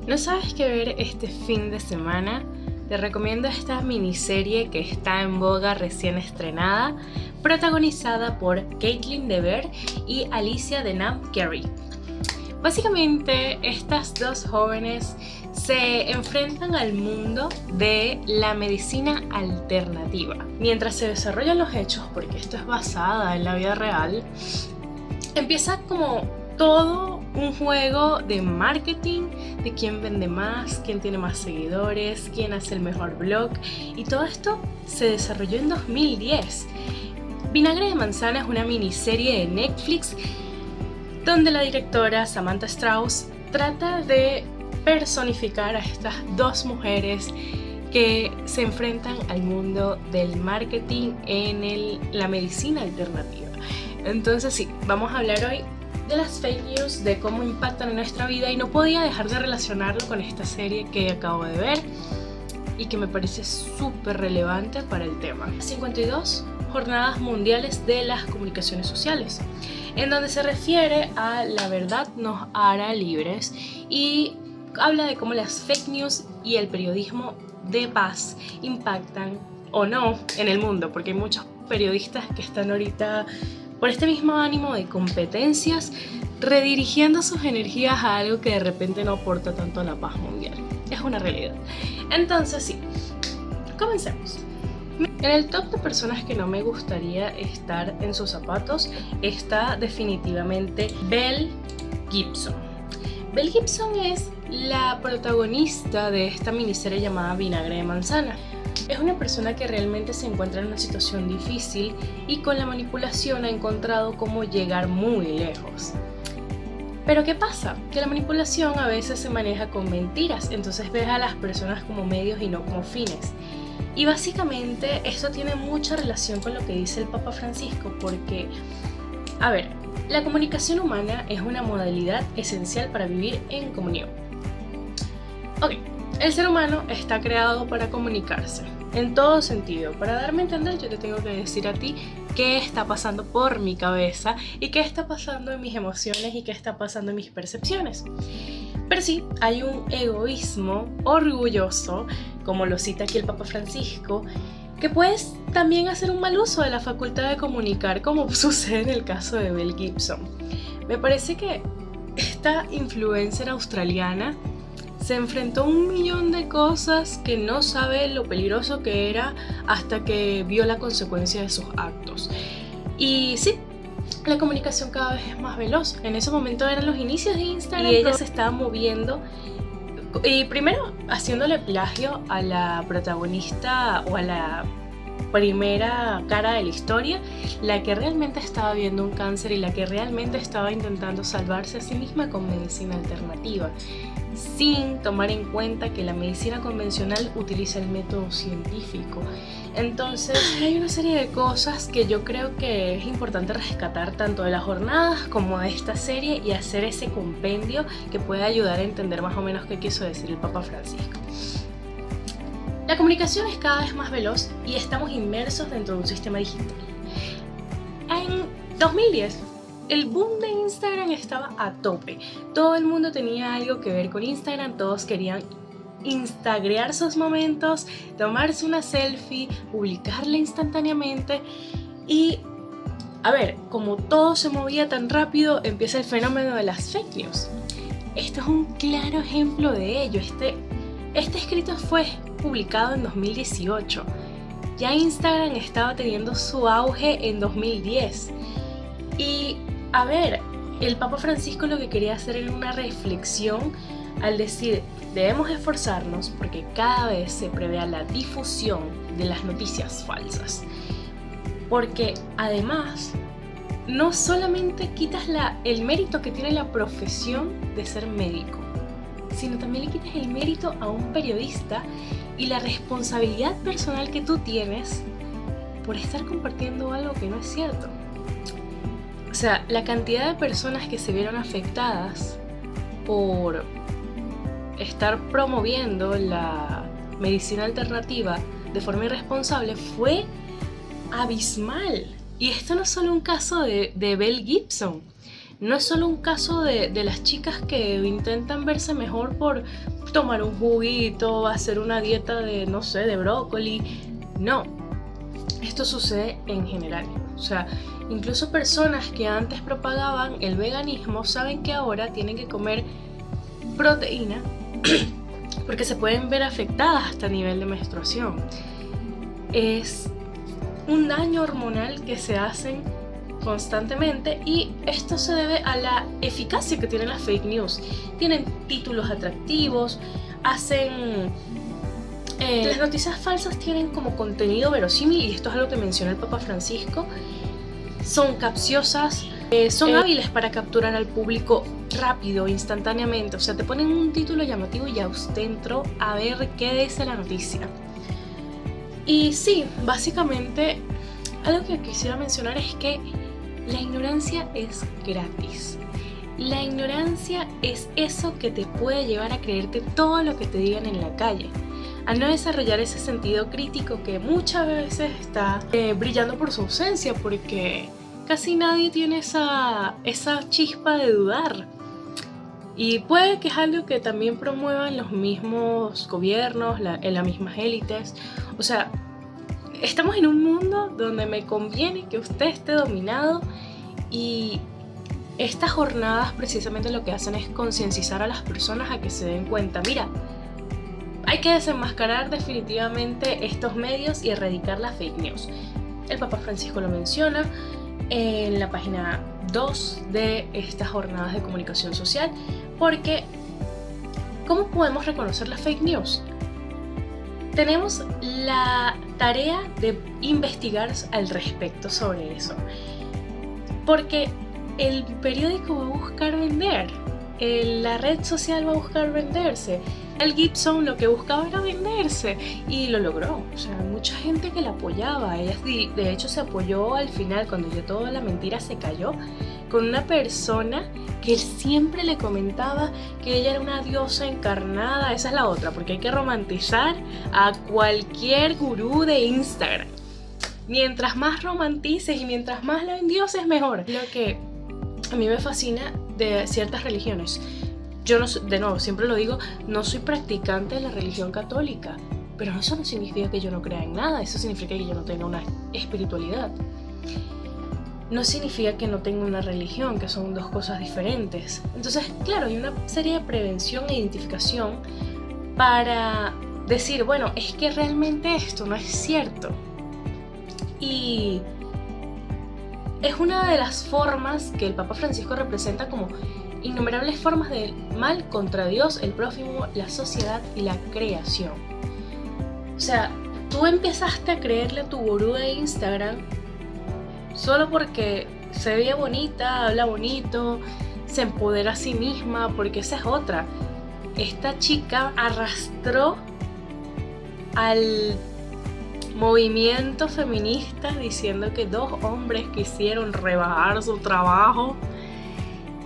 ¿No sabes qué ver este fin de semana? Te recomiendo esta miniserie que está en boga recién estrenada, protagonizada por Caitlin Dever y Alicia Denham Carey. Básicamente, estas dos jóvenes se enfrentan al mundo de la medicina alternativa. Mientras se desarrollan los hechos, porque esto es basada en la vida real, empieza como todo un juego de marketing, de quién vende más, quién tiene más seguidores, quién hace el mejor blog, y todo esto se desarrolló en 2010. Vinagre de Manzana es una miniserie de Netflix donde la directora Samantha Strauss trata de personificar a estas dos mujeres que se enfrentan al mundo del marketing en la medicina alternativa. Entonces sí, vamos a hablar hoy de las fake news, de cómo impactan en nuestra vida, y no podía dejar de relacionarlo con esta serie que acabo de ver y que me parece súper relevante para el tema. 52 Jornadas Mundiales de las Comunicaciones Sociales, en donde se refiere a la verdad nos hará libres y habla de cómo las fake news y el periodismo de paz impactan o no en el mundo, porque hay muchos periodistas que están ahorita por este mismo ánimo de competencias, redirigiendo sus energías a algo que de repente no aporta tanto a la paz mundial. Es una realidad. Entonces sí, comencemos. En el top de personas que no me gustaría estar en sus zapatos está definitivamente Belle Gibson. Belle Gibson es la protagonista de esta miniserie llamada Vinagre de Manzana. Es una persona que realmente se encuentra en una situación difícil y con la manipulación ha encontrado cómo llegar muy lejos. Pero ¿qué pasa? Que la manipulación a veces se maneja con mentiras, entonces ves a las personas como medios y no como fines. Y básicamente esto tiene mucha relación con lo que dice el Papa Francisco, porque, a ver, la comunicación humana es una modalidad esencial para vivir en comunión. Ok. El ser humano está creado para comunicarse, en todo sentido. Para darme a entender, yo te tengo que decir a ti qué está pasando por mi cabeza y qué está pasando en mis emociones y qué está pasando en mis percepciones. Pero sí, hay un egoísmo orgulloso, como lo cita aquí el Papa Francisco, que puedes también hacer un mal uso de la facultad de comunicar, como sucede en el caso de Belle Gibson. Me parece que esta influencer australiana se enfrentó a 1.000.000 de cosas que no sabe lo peligroso que era hasta que vio la consecuencia de sus actos. Y sí, la comunicación cada vez es más veloz. En ese momento eran los inicios de Instagram y ella se estaba moviendo y primero haciéndole plagio a la protagonista o a la primera cara de la historia, la que realmente estaba viendo un cáncer y la que realmente estaba intentando salvarse a sí misma con medicina alternativa, sin tomar en cuenta que la medicina convencional utiliza el método científico. Entonces hay una serie de cosas que yo creo que es importante rescatar tanto de las jornadas como de esta serie y hacer ese compendio que pueda ayudar a entender más o menos qué quiso decir el Papa Francisco. La comunicación es cada vez más veloz y estamos inmersos dentro de un sistema digital. En 2010, el boom de Instagram estaba a tope. Todo el mundo tenía algo que ver con Instagram, todos querían instagrear sus momentos, tomarse una selfie, publicarla instantáneamente y, a ver, como todo se movía tan rápido, empieza el fenómeno de las fake news. Esto es un claro ejemplo de ello. Este escrito fue publicado en 2018. Ya Instagram estaba teniendo su auge en 2010. Y, a ver, el Papa Francisco lo que quería hacer era una reflexión al decir, debemos esforzarnos porque cada vez se prevea la difusión de las noticias falsas. Porque además, no solamente quitas el mérito que tiene la profesión de ser médico, sino también le quitas el mérito a un periodista y la responsabilidad personal que tú tienes por estar compartiendo algo que no es cierto. O sea, la cantidad de personas que se vieron afectadas por estar promoviendo la medicina alternativa de forma irresponsable fue abismal. Y esto no es solo un caso de Belle Gibson. no es solo un caso de las chicas que intentan verse mejor por tomar un juguito, hacer una dieta de, no sé, de brócoli. No, esto sucede en general. O sea, incluso personas que antes propagaban el veganismo saben que ahora tienen que comer proteína porque se pueden ver afectadas hasta a nivel de menstruación. Es un daño hormonal que se hacen constantemente y esto se debe a la eficacia que tienen las fake news. Tienen títulos atractivos, hacen... las noticias falsas tienen como contenido verosímil, y esto es algo que menciona el Papa Francisco. Son capciosas, son hábiles para capturar al público rápido, instantáneamente. O sea, te ponen un título llamativo y ya usted entró a ver qué dice la noticia. Y sí, básicamente algo que quisiera mencionar es que la ignorancia es gratis. La ignorancia es eso que te puede llevar a creerte todo lo que te digan en la calle, a no desarrollar ese sentido crítico que muchas veces está brillando por su ausencia, porque casi nadie tiene esa chispa de dudar. Y puede que es algo que también promuevan los mismos gobiernos, las mismas élites. O sea, estamos en un mundo donde me conviene que usted esté dominado, y estas jornadas precisamente lo que hacen es concienciar a las personas a que se den cuenta, mira, hay que desenmascarar definitivamente estos medios y erradicar las fake news. El Papa Francisco lo menciona en la página 2 de estas jornadas de comunicación social, porque ¿cómo podemos reconocer las fake news? Tenemos la tarea de investigar al respecto sobre eso, porque el periódico va a buscar vender, la red social va a buscar venderse. El Gibson lo que buscaba era venderse y lo logró. O sea, mucha gente que la apoyaba. Ella de hecho se apoyó al final, cuando ya toda la mentira se cayó, con una persona que él siempre le comentaba que ella era una diosa encarnada. Esa es la otra, porque hay que romantizar a cualquier gurú de Instagram. Mientras más romantices y mientras más la endioses, mejor. Lo que a mí me fascina de ciertas religiones, yo no, de nuevo, siempre lo digo, no soy practicante de la religión católica, pero eso no significa que yo no crea en nada, eso significa que yo no tenga una espiritualidad. No significa que no tenga una religión, que son dos cosas diferentes. Entonces, claro, hay una serie de prevención e identificación para decir, bueno, es que realmente esto no es cierto. Y es una de las formas que el Papa Francisco representa como innumerables formas del mal contra Dios, el prójimo, la sociedad y la creación. O sea, tú empezaste a creerle a tu gurú de Instagram solo porque se veía bonita, habla bonito, se empodera a sí misma, porque esa es otra. Esta chica arrastró al movimiento feminista diciendo que 2 hombres quisieron rebajar su trabajo.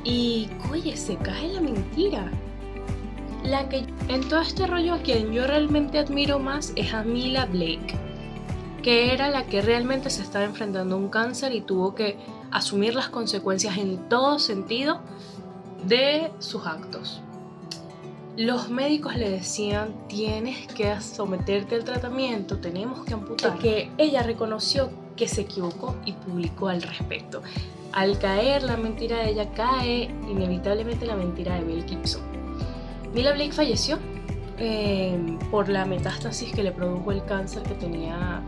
Y, oye, se cae la mentira. La que en todo este rollo a quien yo realmente admiro más es a Mila Blake, que era la que realmente se estaba enfrentando a un cáncer y tuvo que asumir las consecuencias en todo sentido de sus actos. Los médicos le decían, tienes que someterte al tratamiento, tenemos que amputar. Que ella reconoció que se equivocó y publicó al respecto. Al caer la mentira de ella, cae inevitablemente la mentira de Mel Gibson. Mila Blake falleció por la metástasis que le produjo el cáncer que tenía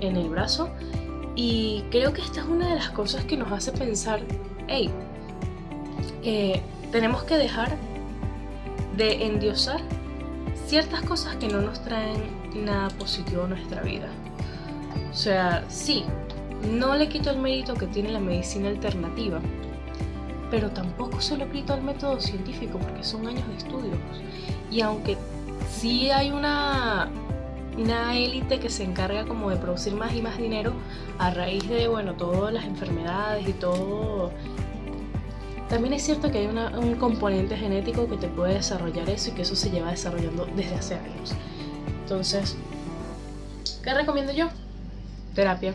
en el brazo, y creo que esta es una de las cosas que nos hace pensar, hey, tenemos que dejar de endiosar ciertas cosas que no nos traen nada positivo a nuestra vida. O sea, sí, no le quito el mérito que tiene la medicina alternativa, pero tampoco se lo quito al método científico, porque son años de estudios. Y aunque sí hay una élite que se encarga como de producir más y más dinero a raíz de, bueno, todas las enfermedades y todo, también es cierto que hay un componente genético que te puede desarrollar eso, y que eso se lleva desarrollando desde hace años. Entonces, ¿qué recomiendo yo? Terapia.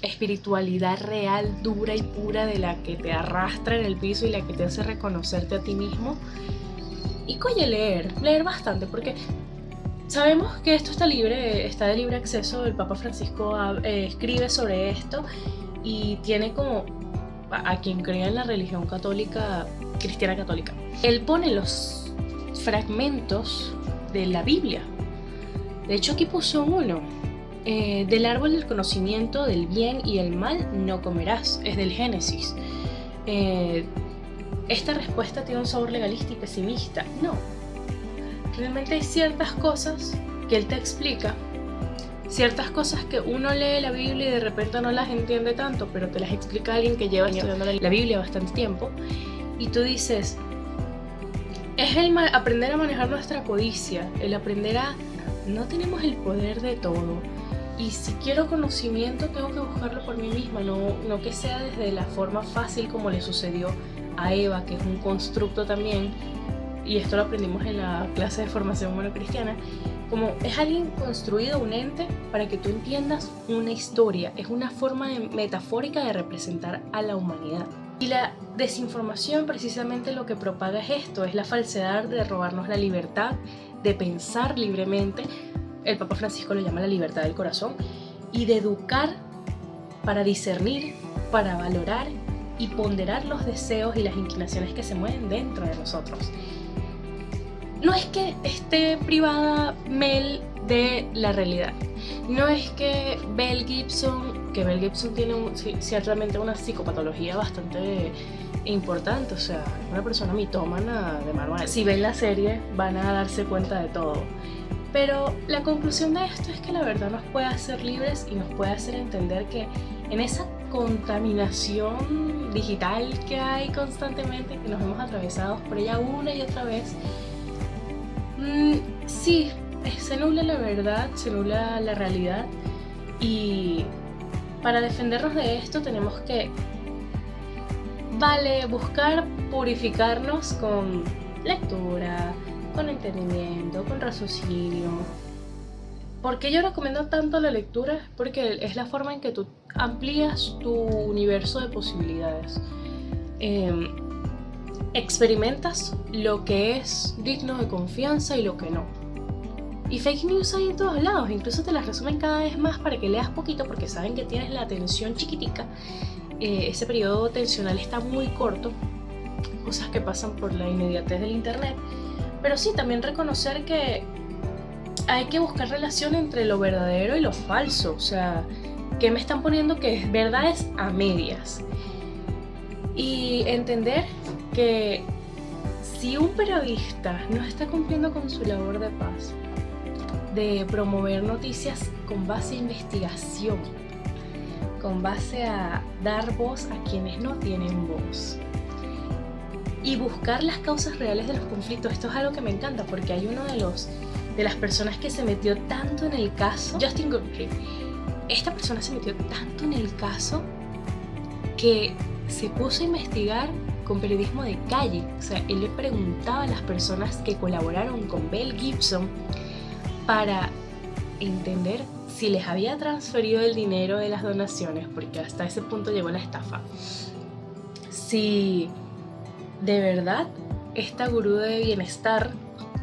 espiritualidad real, dura y pura, de la que te arrastra en el piso y la que te hace reconocerte a ti mismo. Y coye, leer bastante, porque sabemos que esto está de libre acceso. El Papa Francisco escribe sobre esto y tiene como a quien crea en la religión católica, cristiana católica. Él pone los fragmentos de la Biblia. De hecho, aquí puso uno. Del árbol del conocimiento del bien y el mal no comerás. Es del Génesis. Esta respuesta tiene un sabor legalista y pesimista. No. Realmente hay ciertas cosas que él te explica. Ciertas cosas que uno lee la Biblia y de repente no las entiende tanto, pero te las explica alguien que lleva estudiando la Biblia bastante tiempo. Y tú dices, es el aprender a manejar nuestra codicia, el aprender a... No tenemos el poder de todo. Y si quiero conocimiento, tengo que buscarlo por mí misma, no que sea desde la forma fácil como le sucedió a Eva, que es un constructo también, y esto lo aprendimos en la clase de formación humano cristiana, como es alguien construido, un ente, para que tú entiendas una historia. Es una forma metafórica de representar a la humanidad. Y la desinformación precisamente lo que propaga es esto, es la falsedad de robarnos la libertad de pensar libremente. El Papa Francisco lo llama la libertad del corazón, y de educar para discernir, para valorar y ponderar los deseos y las inclinaciones que se mueven dentro de nosotros. No es que esté privada Mel de la realidad, no es que Mel Gibson tiene ciertamente una psicopatología bastante importante, o sea, es una persona mitómana de manual. Si ven la serie van a darse cuenta de todo. Pero la conclusión de esto es que la verdad nos puede hacer libres y nos puede hacer entender que en esa contaminación digital que hay constantemente, que nos vemos atravesados por ella una y otra vez, sí, se nubla la verdad, se nubla la realidad, y para defendernos de esto tenemos que buscar purificarnos con lectura, con entendimiento, con raciocinio. ¿Por qué yo recomiendo tanto la lectura? Porque es la forma en que tú amplías tu universo de posibilidades. Experimentas lo que es digno de confianza y lo que no. Y fake news hay en todos lados, incluso te las resumen cada vez más para que leas poquito, porque saben que tienes la atención chiquitica. Ese periodo atencional está muy corto, cosas que pasan por la inmediatez del internet. Pero sí, también reconocer que hay que buscar relación entre lo verdadero y lo falso. O sea, ¿qué me están poniendo que es verdades a medias? Y entender que si un periodista no está cumpliendo con su labor de paz, de promover noticias con base a investigación, con base a dar voz a quienes no tienen voz, y buscar las causas reales de los conflictos. Esto es algo que me encanta, porque hay uno de las personas que se metió tanto en el caso, Justin Guthrie. Esta persona se metió tanto en el caso que se puso a investigar con periodismo de calle. O sea, él le preguntaba a las personas que colaboraron con Mel Gibson para entender si les había transferido el dinero de las donaciones, porque hasta ese punto llegó la estafa. Si de verdad esta gurú de bienestar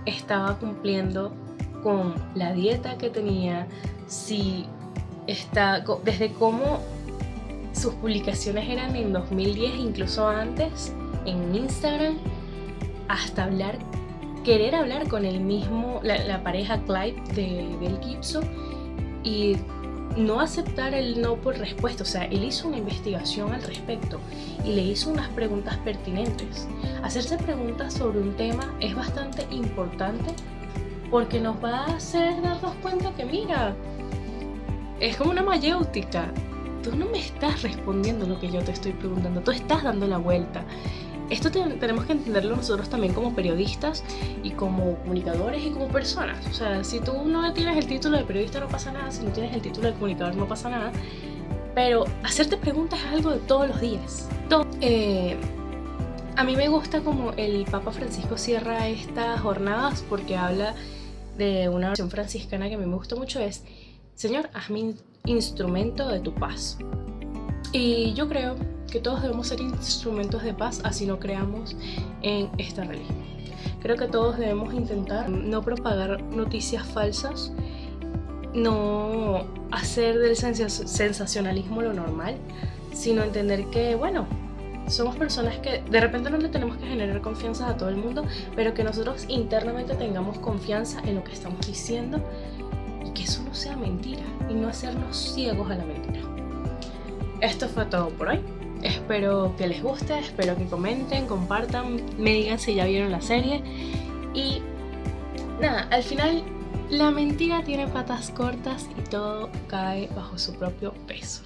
estaba cumpliendo con la dieta que tenía, desde cómo sus publicaciones eran en 2010, incluso antes, en Instagram, hasta querer hablar con el mismo, la pareja Clive de Mel Gibson, y no aceptar el no por respuesta. O sea, él hizo una investigación al respecto y le hizo unas preguntas pertinentes. Hacerse preguntas sobre un tema es bastante importante, porque nos va a hacer darnos cuenta que, mira, es como una mayéutica. Tú no me estás respondiendo lo que yo te estoy preguntando, tú estás dando la vuelta. Esto tenemos que entenderlo nosotros también como periodistas y como comunicadores y como personas. O sea, si tú no tienes el título de periodista no pasa nada, si no tienes el título de comunicador no pasa nada, pero hacerte preguntas es algo de todos los días. A mí me gusta como el Papa Francisco cierra estas jornadas, porque habla de una oración franciscana que a mí me gusta mucho, es: Señor, instrumento de tu paz. Y yo creo que todos debemos ser instrumentos de paz, así no creamos en esta religión. Creo que todos debemos intentar no propagar noticias falsas, no hacer del sensacionalismo lo normal, sino entender que, bueno, somos personas que de repente no le tenemos que generar confianza a todo el mundo, pero que nosotros internamente tengamos confianza en lo que estamos diciendo y que eso no sea mentira y no hacernos ciegos a la mentira. Esto fue todo por hoy. Espero que les guste, espero que comenten, compartan, me digan si ya vieron la serie. Y nada, al final la mentira tiene patas cortas y todo cae bajo su propio peso.